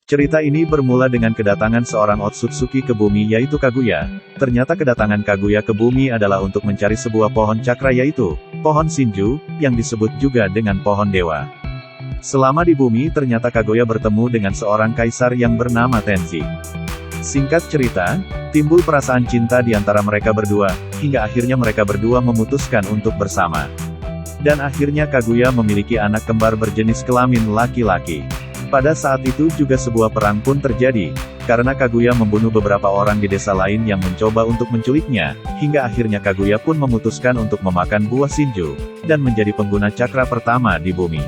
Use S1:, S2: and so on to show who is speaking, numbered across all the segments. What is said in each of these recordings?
S1: Cerita ini bermula dengan kedatangan seorang Otsutsuki ke bumi yaitu Kaguya. Ternyata kedatangan Kaguya ke bumi adalah untuk mencari sebuah pohon cakra yaitu pohon Shinju, yang disebut juga dengan pohon dewa. Selama di bumi ternyata Kaguya bertemu dengan seorang kaisar yang bernama Tenji. Singkat cerita, timbul perasaan cinta di antara mereka berdua, hingga akhirnya mereka berdua memutuskan untuk bersama. Dan akhirnya Kaguya memiliki anak kembar berjenis kelamin laki-laki. Pada saat itu juga sebuah perang pun terjadi, karena Kaguya membunuh beberapa orang di desa lain yang mencoba untuk menculiknya, hingga akhirnya Kaguya pun memutuskan untuk memakan buah Shinju, dan menjadi pengguna cakra pertama di bumi.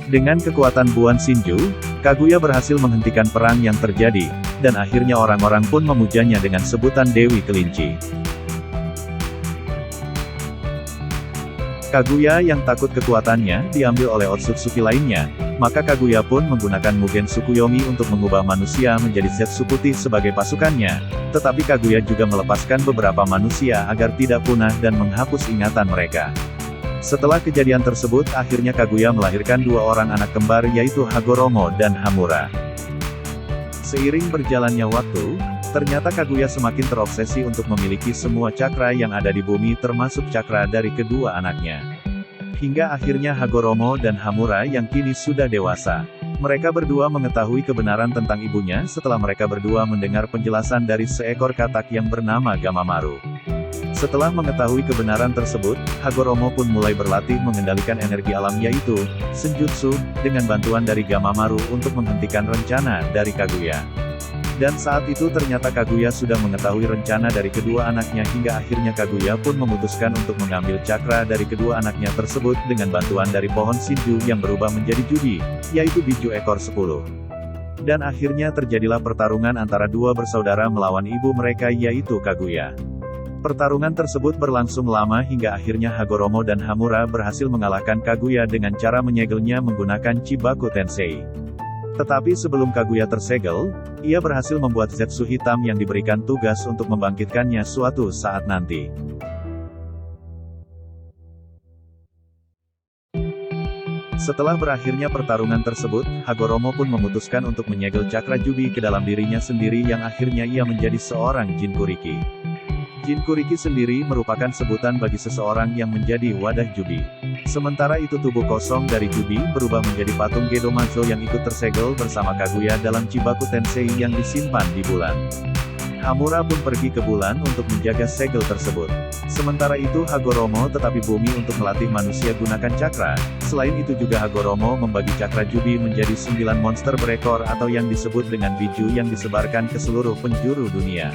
S1: Dengan kekuatan buah Shinju, Kaguya berhasil menghentikan perang yang terjadi, dan akhirnya orang-orang pun memujanya dengan sebutan Dewi Kelinci. Kaguya yang takut kekuatannya diambil oleh Otsutsuki lainnya, maka Kaguya pun menggunakan Mugen Tsukuyomi untuk mengubah manusia menjadi Zetsu putih sebagai pasukannya, tetapi Kaguya juga melepaskan beberapa manusia agar tidak punah dan menghapus ingatan mereka. Setelah kejadian tersebut akhirnya Kaguya melahirkan dua orang anak kembar yaitu Hagoromo dan Hamura. Seiring berjalannya waktu, ternyata Kaguya semakin terobsesi untuk memiliki semua cakra yang ada di bumi termasuk cakra dari kedua anaknya. Hingga akhirnya Hagoromo dan Hamura yang kini sudah dewasa. Mereka berdua mengetahui kebenaran tentang ibunya setelah mereka berdua mendengar penjelasan dari seekor katak yang bernama Gamamaru. Setelah mengetahui kebenaran tersebut, Hagoromo pun mulai berlatih mengendalikan energi alam yaitu Senjutsu, dengan bantuan dari Gamamaru untuk menghentikan rencana dari Kaguya. Dan saat itu ternyata Kaguya sudah mengetahui rencana dari kedua anaknya hingga akhirnya Kaguya pun memutuskan untuk mengambil cakra dari kedua anaknya tersebut dengan bantuan dari pohon Shinju yang berubah menjadi Jubi, yaitu biju ekor 10. Dan akhirnya terjadilah pertarungan antara dua bersaudara melawan ibu mereka yaitu Kaguya. Pertarungan tersebut berlangsung lama hingga akhirnya Hagoromo dan Hamura berhasil mengalahkan Kaguya dengan cara menyegelnya menggunakan Chibaku Tensei. Tetapi sebelum Kaguya tersegel, ia berhasil membuat Zetsu hitam yang diberikan tugas untuk membangkitkannya suatu saat nanti. Setelah berakhirnya pertarungan tersebut, Hagoromo pun memutuskan untuk menyegel cakra Jubi ke dalam dirinya sendiri yang akhirnya ia menjadi seorang Jinkuriki. Jinkuriki sendiri merupakan sebutan bagi seseorang yang menjadi wadah Jubi. Sementara itu tubuh kosong dari Jubi berubah menjadi patung Gedomazo yang ikut tersegel bersama Kaguya dalam Chibaku Tensei yang disimpan di bulan. Hamura pun pergi ke bulan untuk menjaga segel tersebut. Sementara itu Hagoromo tetapi bumi untuk melatih manusia gunakan cakra. Selain itu juga Hagoromo membagi cakra Jubi menjadi 9 monster berekor atau yang disebut dengan biju yang disebarkan ke seluruh penjuru dunia.